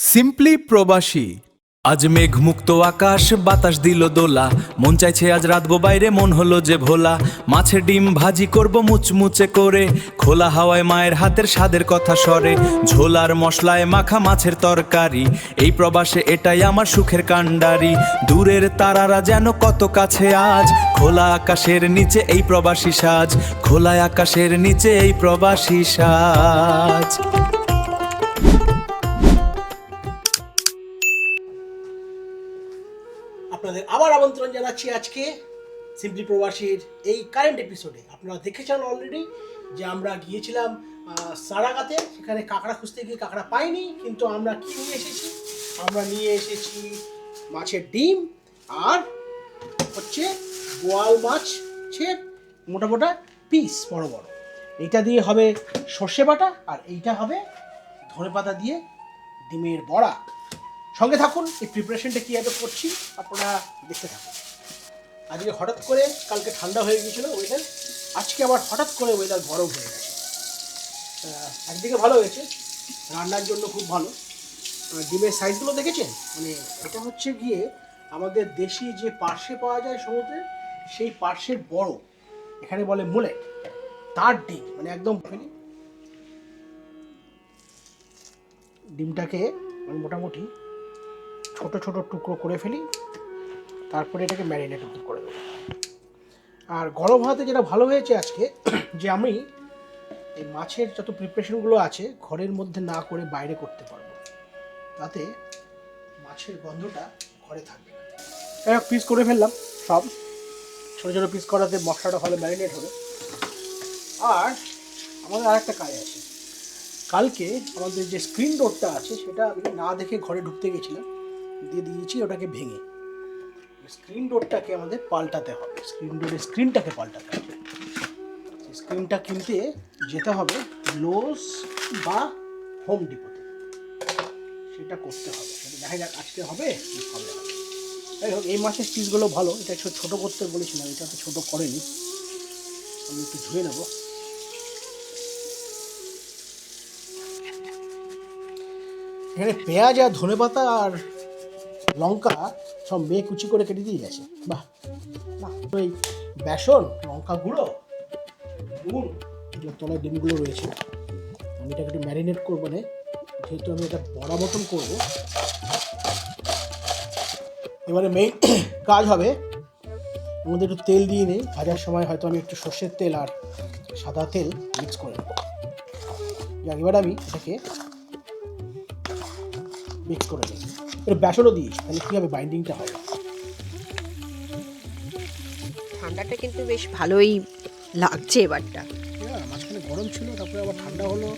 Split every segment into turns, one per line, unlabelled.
Simply প্রবাসী। আজ মেঘমুক্ত আকাশ, বাতাস দিল দোলা, মন চাইছে আজ রাতবো বাইরে, মন হলো যে ভোলা। মাছের ডিম ভাজি করব মুচমুচে করে, খোলা হাওয়ায় মায়ের হাতের স্বাদের কথা সরে। ঝোলার মশলায় মাখা মাছের তরকারি, এই প্রবাসে এটাই আমার সুখের কাণ্ডারি। দূরের তারারা যেন কত কাছে আজ, খোলা আকাশের নিচে এই প্রবাসী সাজ, খোলা আকাশের নিচে এই প্রবাসী সাজ।
আপনাদের আবার আমন্ত্রণ জানাচ্ছি আজকে সিম্পলি প্রবাসীর এই কারেন্ট এপিসোডে। আপনারা দেখেছেন অলরেডি যে আমরা গিয়েছিলাম সারাগাতে, সেখানে কাঁকড়া খুঁজতে গিয়ে কাঁকড়া পাইনি, কিন্তু আমরা কি নিয়ে এসেছি? আমরা নিয়ে এসেছি মাছের ডিম আর হচ্ছে বোয়াল মাছের মোটা মোটা পিস, বড় বড়। এইটা দিয়ে হবে সর্ষে বাটা, আর এইটা হবে ধনেপাতা দিয়ে ডিমের বড়া। সঙ্গে থাকুন, এই প্রিপারেশনটা কীভাবে করছি আপনারা দেখতে থাকুন। আজকে হঠাৎ করে, কালকে ঠান্ডা হয়ে গিয়েছিলো ওয়েদার, আজকে আবার হঠাৎ করে ওয়েদার গরম হয়ে গেছে। একদিকে ভালো হয়েছে, রান্নার জন্য খুব ভালো। ডিমের সাইজগুলো দেখেছেন? মানে এটা হচ্ছে গিয়ে আমাদের দেশি যে পার্শে পাওয়া যায় সমুদ্রে, সেই পার্শের বড়, এখানে বলে মুলেট, তার ডিম। মানে একদম ডিমটাকে মোটামুটি ছোট ছোট টুকরো করে ফেলি, তারপরে এটাকে ম্যারিনেট করে দেবো। আর গরম হাতে যেটা ভালো হয়েছে আজকে, যে আমি এই মাছের যত প্রিপারেশনগুলো আছে ঘরের মধ্যে না করে বাইরে করতে পারবো, তাতে মাছের গন্ধটা ঘরে থাকবে। এক পিস করে ফেললাম, সব ছোটো ছোটো পিস করাতে মশলাটা ভালো ম্যারিনেট হবে। আর আমাদের আর একটা কাজ আছে, কালকে আমাদের যে স্ক্রিন ডোরটা আছে সেটা আমি না দেখে ঘরে ঢুকতে গেছিলাম, দিয়ে দিয়েছি ওটাকে ভেঙে। স্ক্রিন ডোরটাকে আমাদের পাল্টাতে হবে, স্ক্রিন ডোরের স্ক্রিনটাকে পাল্টাতে হবে। স্ক্রিনটা কিনতে যেতে হবে লোস বা হোম ডিপোতে, সেটা করতে হবে। সেটা দেখা যাক আজকে হবে কি হবে। যাই হোক, এই মাসের পিসগুলো ভালো। এটা ছোটো করতে বলেছিলাম, এটা তো ছোটো করেনি, আমি একটু ধুয়ে নেব। এখানে পেঁয়াজ আর ধনেপাতা আর লঙ্কা সব মেয়ে কুচি করে কেটে দিয়ে গেছে। বাহ বাহ। ওই বেসন, লঙ্কা গুঁড়ো, নুন, এগুলো তলায় ডিমগুলো রয়েছে। আমি এটাকে একটু ম্যারিনেট করবো, মানে যেহেতু আমি এটা বড়া মতন করবো। এবারে মেইন কাজ হবে, আমাদের একটু তেল দিয়ে নেই। ভাজার সময় হয়তো আমি একটু সর্ষের তেল আর সাদা তেল মিক্স করে নেবো। এবার আমি এটাকে মিক্স করে নিই। এবার বেসনও দিয়েছি, তাহলে কী হবে, বাইন্ডিংটা হবে।
ঠান্ডাটা কিন্তু বেশ ভালোই লাগছে এবারটা।
মাঝখানে গরম ছিল, তারপরে আবার ঠান্ডা হলো।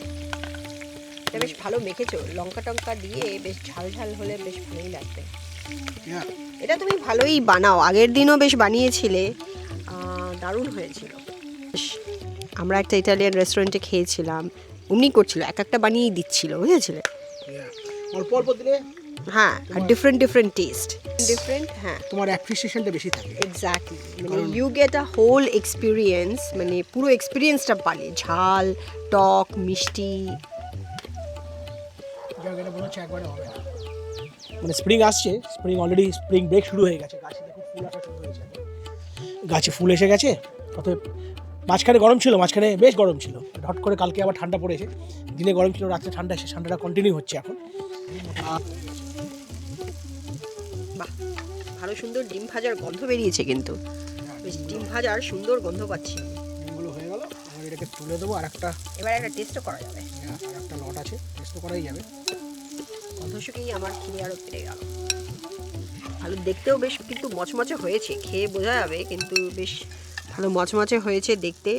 এটা বেশ ভালো মেখেছো, লঙ্কা টঙ্কা দিয়ে বেশ ঝাল ঝাল হলে বেশ ভালোই লাগবে। এটা তুমি ভালোই বানাও, আগের দিনও বেশ বানিয়েছিলে, দারুণ হয়েছিল। আমরা একটা ইটালিয়ান রেস্টুরেন্টে খেয়েছিলাম, অমনি করছিল, এক একটা বানিয়েই দিচ্ছিল, বুঝেছিলে?
অল্প অল্প দিলে
হ্যাঁ, আর ডিফারেন্ট টেস্ট, ডিফারেন্ট। হ্যাঁ,
তোমার অ্যাপ্রিসিয়েশনটা বেশি থাকে।
এক্স্যাক্টলি, মানে you get a whole experience, মানে পুরো এক্সপিরিয়েন্সটা পালি, ঝাল, টক, মিষ্টি।
জায়গাটা মনে হচ্ছে একবারে হবে না। মানে স্প্রিং আসছে, স্প্রিং অলরেডি স্প্রিং ব্রেক শুরু হয়ে গেছে, গাছে দেখো ফুল আসা শুরু হয়েছে, গাছে ফুল এসে গেছে। অতএব মাঝখানে গরম ছিল, মাঝখানে বেশ গরম ছিল, হট করে কালকে আবার ঠান্ডা পড়েছে। দিনে গরম ছিল, রাত্রে ঠান্ডা এসে ঠান্ডাটা কন্টিনিউ হচ্ছে এখন।
বাহ, ভালো সুন্দর ডিম ভাজার গন্ধ বেরিয়েছে, কিন্তু বেশ ডিম ভাজার সুন্দর গন্ধ পাচ্ছি।
ডিমগুলো হয়ে গেল, আমি এটাকে তুলে দেবো। আর একটা
টেস্টও করা যাবে।
আর একটা লট আছে, টেস্ট করাই যাবে।
গন্ধ শুকেই আমার খিদে আরও পেরে গেল। ভালো দেখতেও বেশ কিন্তু মচমচে হয়েছে, খেয়ে বোঝা যাবে, কিন্তু বেশ ভালো মচমচে হয়েছে দেখতে।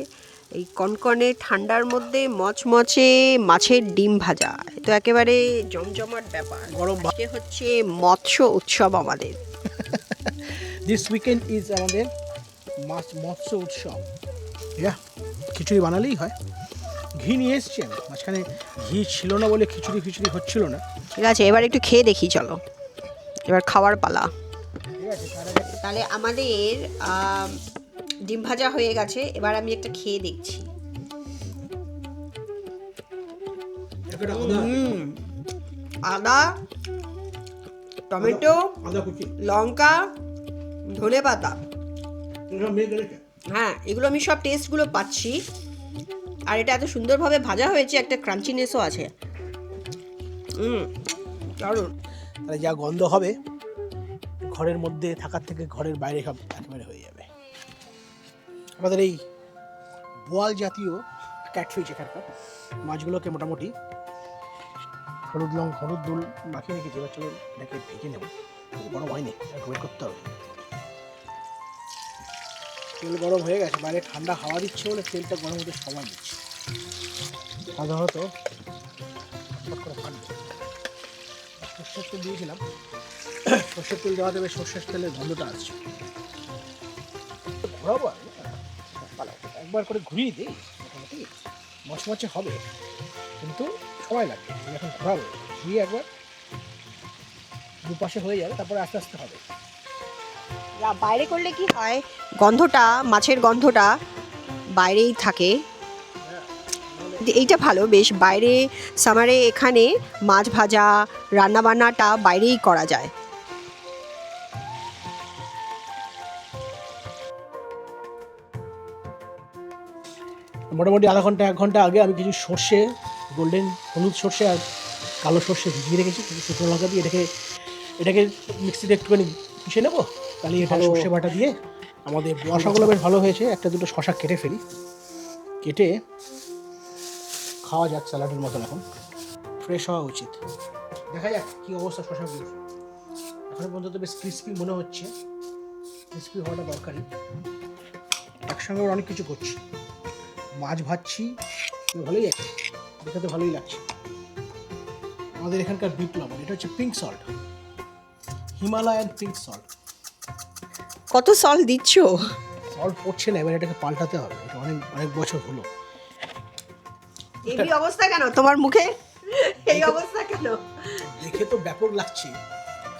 এই কনকনে ঠান্ডার মধ্যে মচমচে মাছের ডিম ভাজা, তো একেবারে জমজমাট ব্যাপার।
গরম
আজকে হচ্ছে মৎস্য উৎসব আমাদের।
দিস উইকেন্ড ইজ আমাদের মৎস্য উৎসব। খিচুড়ি বানালেই হয়। ঘি নিয়ে এসছেন, মাঝখানে ঘি ছিল না বলে খিচুড়ি হচ্ছিল না।
ঠিক আছে, এবার একটু খেয়ে দেখি, চলো এবার খাওয়ার পালা।
ঠিক আছে,
তাহলে আমাদের ডিম ভাজা হয়ে গেছে, এবার আমি একটা খেয়ে দেখছি। আদা, টমেটো,
আদা কুচি
লঙ্কা, ধনে পাতা,
এগুলো মেয়ে গেলেছে।
হ্যাঁ এগুলো আমি সব টেস্টগুলো পাচ্ছি। আর এটা এত সুন্দরভাবে ভাজা হয়েছে, একটা ক্রাঞ্চিনেসও আছে। দারুণ।
তাহলে যা গন্ধ হবে ঘরের মধ্যে থাকার থেকে ঘরের বাইরে সব একেবারে হয়ে যাবে। আমাদের এই বোয়াল জাতীয় ক্যাটফিশ এখানকার মাছগুলোকে মোটামুটি হলুদ দুল মাখিয়ে রেখেছি। এবার চলো এটাকে ভেজে নেব। গরম হয়নি, ওয়েট করতে হবে। তেল গরম হয়ে গেছে, বাইরে ঠান্ডা হাওয়া দিচ্ছে বলে তেলটা গরম হতে সময় দিচ্ছে। সাধারণত ফট করে ফাটবে। সর্ষের তেল দিয়েছিলাম, সর্ষের তেল দেওয়া দেবে, সর্ষের তেলের গন্ধটা আসছে। ঘোরাবো আর একবার করে ঘুরিয়ে দিই, মোটামুটি মচমচে হবে, কিন্তু সময় লাগবে। এখন ঘোরাবো, ঘুরিয়ে একবার দুপাশে হয়ে যাবে, তারপরে আস্তে আস্তে হবে।
বাইরে করলে কি হয়, গন্ধটা, মাছের গন্ধটা বাইরেই থাকে। এইটা ভালো, বেশ বাইরে সামারে এখানে মাছ ভাজা রান্না বান্নাটা বাইরেই করা যায়।
মোটামুটি আধা ঘন্টা 1 ঘন্টা আগে আমি কিছু সর্ষে, গোল্ডেন হলুদ সর্ষে আর কালো সর্ষে ভিজিয়ে রেখেছি কিছু শুকনো লঙ্কা দিয়ে। এটাকে মিক্সিতে একটুখানি পিষে নেবো, তাহলে এটা সর্ষে বাটা দিয়ে আমাদের শশাগুলো বেশ ভালো হয়েছে। একটা দুটো শশা কেটে ফেলি, কেটে খাওয়া যাক স্যালাডের মতন। এখন ফ্রেশ হওয়া উচিত। দেখা যাক কী অবস্থা শশাগুলো। এখন পর্যন্ত বেশ ক্রিস্পি মনে হচ্ছে, ক্রিস্পি হওয়াটা দরকারি। একসঙ্গে অনেক কিছু করছি, মাছ ভাজছি, ভালোই আছে, দেখে তো ভালোই লাগছে। আমাদের এখানকার বিট লবণ, এটা হচ্ছে pink salt, Himalayan pink salt.
কত সল্ট দিচ্ছ?
সল্ট পড়ছে না, এবার এটাকে পাল্টাতে হবে। এটা অনেক অনেক বছর হলো।
এই অবস্থা কেন তোমার মুখে? এই অবস্থা কেন?
দেখে তো ব্যাপক লাগছে,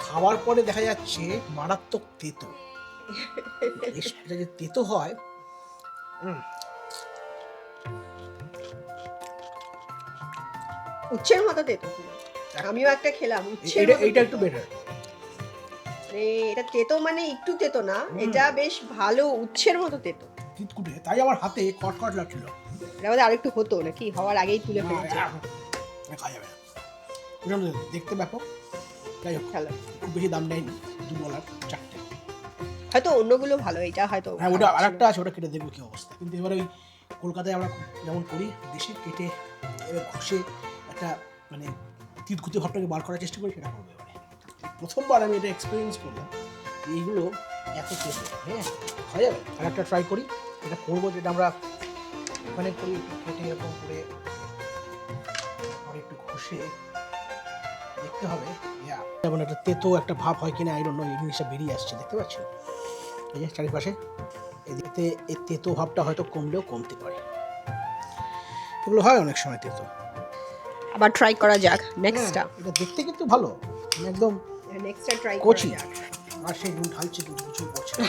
খাওয়ার পরে দেখা যাচ্ছে মারাত্মক তেতো। এটা যে তেতো হয়,
উচ্ছের মতো তেতো। আমিও একটা খেলাম,
এইটা একটু বেটার।
এটা তেতো মানে একটু তেতো না, এটা বেশ ভালো উচ্ছের মতো তেতো।
তিতকুটে, তাই আমার হাতে খটখট লাগছিল।
এটা আমাদের আরেকটু হতো নাকি, হওয়ার আগেই তুলে ফেলেছে।
খাওয়া যাবে না, দেখতে ব্যাপক। যাই হোক,
ভালো,
খুব বেশি দাম নেয়নি, $2 4টে।
হয়তো অন্যগুলো ভালো, এটা হয়তো।
হ্যাঁ, ওটা আরেকটা আছে, ওটা কেটে দেখবো কি অবস্থা। কিন্তু এবার ওই কলকাতায় আমরা যেমন করি, দেশে কেটে এবার ঘষে একটা মানে তিতকুটে ভাবটাকে বার করার চেষ্টা করি, সেটা করবো এবারে। প্রথমবার আমি এটা এক্সপিরিয়েন্স করলাম, এইগুলো এত তেতো। হ্যাঁ, খাওয়া যাবে। আর একটা ট্রাই করি, এটা করবো যেটা আমরা ওখানে করি, কেটে এরকম করে আর একটু ঘষে দেখতে হবে যেমন একটা তেতো একটা ভাব হয় কিনা। আই ডোন্ট নো, এই জিনিসটা বেরিয়ে আসছে, দেখতে পাচ্ছেন এই যে চারিপাশে। এতে এই তেতো ভাবটা হয়তো কমলেও কমতে পারে, এগুলো হয় অনেক সময় তেতো।
আবার ট্রাই করা যাক নেক্সটটা।
এটা দেখতে কিন্তু ভালো, একদম
নেক্সটটা ট্রাই করা
কচি।
যাক।
আর সেই নুন ঢালছে কিন্তু কিছুই করছে না।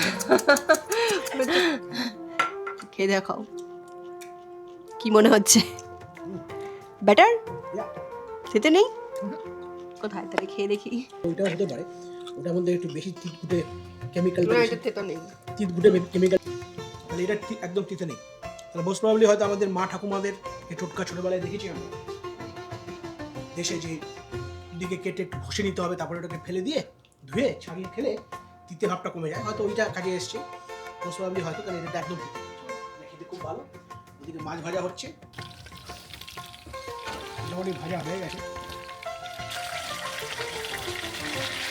খেয়ে দেখাও, কি মনে হচ্ছে? বেটার?
Yeah.
খেতে নেই কোথায়, তাহলে খেয়ে দেখি।
ওইটাও হতে পারে, ওটার মধ্যে একটু বেশি তিতকুটে কেমিক্যাল,
না এটা তেতো নেই,
তিতকুটে কেমিক্যাল। তাহলে এটা একদম তিতে নেই। তাহলে মোস্ট প্রবাবলি হয়তো আমাদের মা ঠাকুমাদের এই টোটকা ছোটোবেলায় দেখেছি আমরা, দেশে যে দিকে কেটে একটু ঘষে নিতে হবে, তারপরে ওটাকে ফেলে দিয়ে ধুয়ে ছাড়িয়ে খেলে তিতে ভাবটা কমে যায়। হয়তো ওইটা কাজে এসছে মোস্ট প্রবাবলি, হয়তো। তাহলে এটা একদম খেতে খুব ভালো। ওদিকে মাছ ভাজা হচ্ছে, মোটামুটি ভাজা হয়ে গেছে।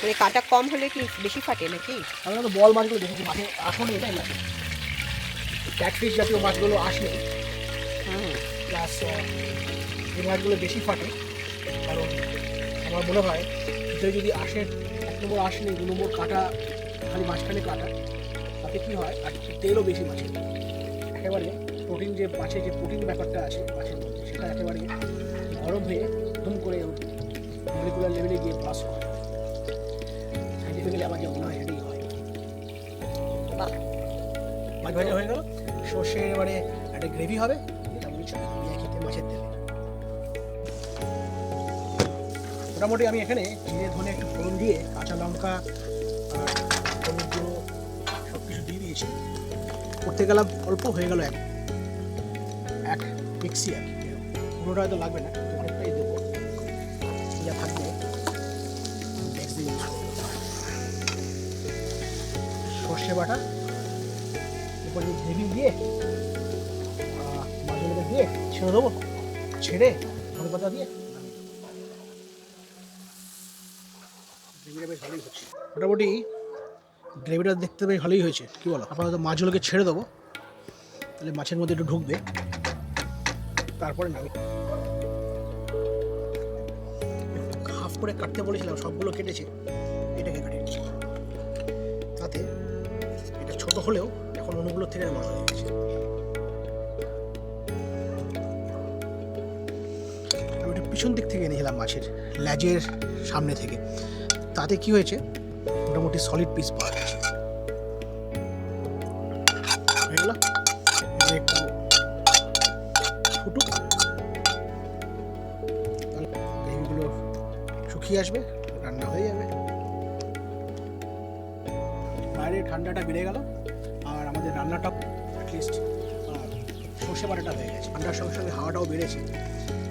মানে কাটা কম হলে কি বেশি ফাটে নাকি?
আমরা তো বল মাছগুলো দেখেছি, মাঠে আসলে এটাই লাগে, ক্যাটফিশ জাতীয় মাছগুলো আসলে প্লাস এই মাছগুলো বেশি ফাটে। কারণ আমার মনে হয় ভিতরে যদি আসে, 1 নম্বর আসলে 2 নম্বর কাটা, খালি মাঝখানে কাটা, তাতে কী হয়, আর তেলও বেশি মাছের, একেবারে প্রোটিন, যে মাছের যে প্রোটিন ব্যাপারটা আছে মাছের মধ্যে, সেটা একেবারে গরম হয়ে ধুম করে মলিকুলার লেভেলে গিয়ে ব্লাস্ট করে। সাইন্টিফিক্যালি আমার যে মনে হয় এটাই হয়।
বাহ,
মাছ ভাজা হয়ে গেল, সর্ষে এবারে একটা গ্রেভি হবে, এটা খেতে মাছের তেলে মোটামুটি আমি এখানে জিরে ধনে একটু ফোড়ন দিয়ে কাঁচা লঙ্কা আর হলুদ গুঁড়ো সব কিছু দিয়ে দিয়েছি। করতে গেলাম অল্প হয়ে গেল এক মিক্সি আর কি, পুরোটা হয়তো লাগবে না, অনেকটাই দেবো যা থাকবে নেক্সট দিন ইউজ করবো। সর্ষে বাটা এরপরে গ্রেভি দিয়ে মাছগুলোকে দিয়ে ছেড়ে দেবো, ছেড়ে ধনে পাতা দিয়ে গ্রেভিটা বেশ ভালোই হচ্ছে। মোটামুটি গ্রেভিটা দেখতে বেশ ভালোই হয়েছে, কী বলো? আপাতত মাছগুলোকে ছেড়ে দেবো, তাহলে মাছের মধ্যে একটু ঢুকবে, তারপরে নামি। হাফ করে কাটতে বলেছিলাম, সবগুলো কেটেছে, এটাকে কাটিয়ে নিচ্ছি। তাতে এটা ছোট হলেও এখন অন্যগুলোর থেকে বড় হয়ে গেছে। আমি একটু পিছন দিক থেকে এনেছিলাম মাছের লেজের সামনে থেকে, তাতে কি হয়েছে মোটামুটি সলিড পিস পাওয়া গেছে। হয়ে গেল, একটু ফুটুক, গ্রেভিগুলো শুকিয়ে আসবে, রান্না হয়ে যাবে। বাইরে ঠান্ডাটা বেড়ে গেল আর আমাদের রান্নাটা অ্যাটলিস্ট সর্ষে বাটাটা হয়ে গেছে। ঠান্ডার সঙ্গে সঙ্গে হাওয়াটাও বেড়েছে,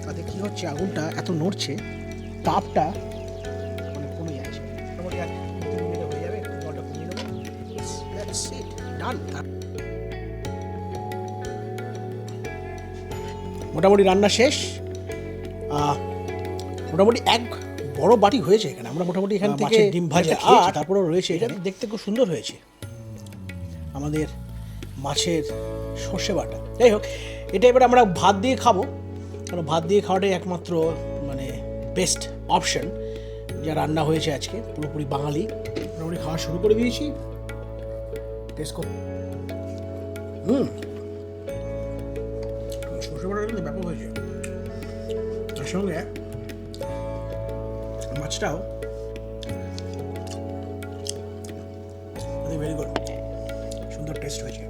তাতে কী হচ্ছে আগুনটা এত নড়ছে, তাপটা মানে কমে যাচ্ছে। মোটামুটি আর 2-3 মিনিটে হয়ে যাবে, একটু জলটা কমিয়ে নেবো, ডান। মোটামুটি রান্না শেষ, মোটামুটি এক বড় বাটি হয়েছে এখানে। আমরা মোটামুটি এখান থেকে ডিম ভাজা আর তারপরেও রয়েছে, এটা দেখতে খুব সুন্দর হয়েছে আমাদের মাছের সর্ষে বাটা। যাই হোক, এটা এবার আমরা ভাত দিয়ে খাবো, কারণ ভাত দিয়ে খাওয়াটাই একমাত্র মানে বেস্ট অপশন যা রান্না হয়েছে আজকে, পুরোপুরি বাঙালি। মোটামুটি খাওয়া শুরু করে দিয়েছি, টেস্ট কর। সর্ষে বাটাটা কিন্তু ব্যাপক হয়েছে, তার সঙ্গে মাছটাও ভেরি গুড, সুন্দর টেস্ট হয়েছে।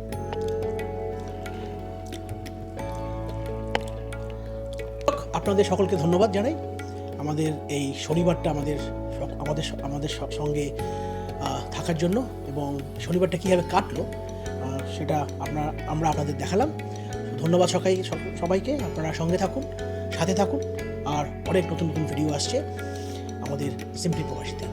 আপনাদের সকলকে ধন্যবাদ জানাই আমাদের এই শনিবারটা আমাদের সঙ্গে থাকার জন্য, এবং শনিবারটা কীভাবে কাটলো সেটা আমরা আপনাদের দেখালাম। ধন্যবাদ সবাইকে, আপনারা সঙ্গে থাকুন, সাথে থাকুন, আর অনেক নতুন নতুন ভিডিও আসছে আমাদের সিম্পলি প্রবাসীতে।